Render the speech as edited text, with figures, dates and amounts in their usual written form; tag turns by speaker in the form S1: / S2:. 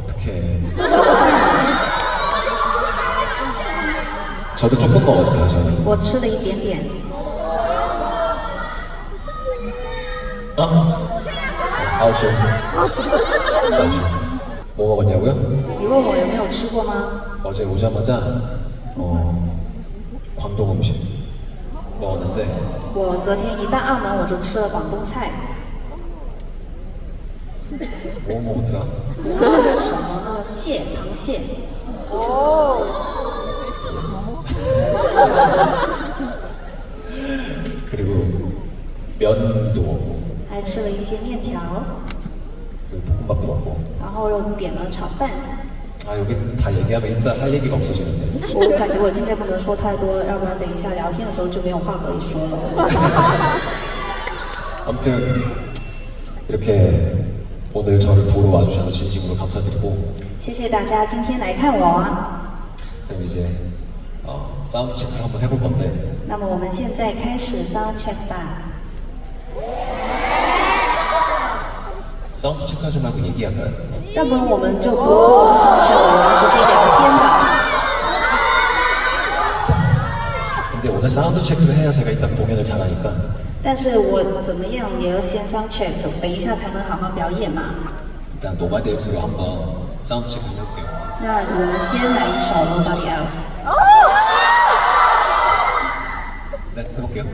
S1: 어떡해. 저도 조금 먹었어요, 저는.
S2: 我吃了一点点。
S1: 아우쇼. 뭐 먹었냐고요?
S2: 你问我有没有吃过吗？
S1: 어제 오자마자 광동 음식 먹었는데
S2: 我昨天一到澳门我就吃了广东菜。
S1: 뭐 먹었더라?
S2: 什么呢？蟹，螃蟹。
S1: 그리고 면도 먹고
S2: 还吃了一些面条，
S1: 그리고 볶음밥도 먹고
S2: 然后又点了炒饭。
S1: 아 여기 다 얘기하면 이따 할 얘기가 없어지는데
S2: 我感觉我今天不能说太多，要不然等一下聊天的时候就没有话可以说了。
S1: 아무튼 이렇게 오늘 저를 보러 와주셔서 진심으로 감사드리고
S2: 谢谢大家今天来看我啊。
S1: 그럼 이제 사운드 체크를 한번 해볼 건데
S2: 那么我们现在开始 sound check 吧。
S1: 사운드 체크하지 말고 얘기할까요?
S2: 要不然我们就不做 sound check， 我们直接聊天吧。
S1: 근데 오늘 사운드 체크를 해야 제가 이따 공연을 잘하니까
S2: 但是我怎么样也要先 sound check， 等一下才能好好表演嘛。
S1: 일단 노바데스로 한번 사운드 체크를 해볼게요
S2: 那我们先来一首 Nobody Else。
S1: 네, 해볼게요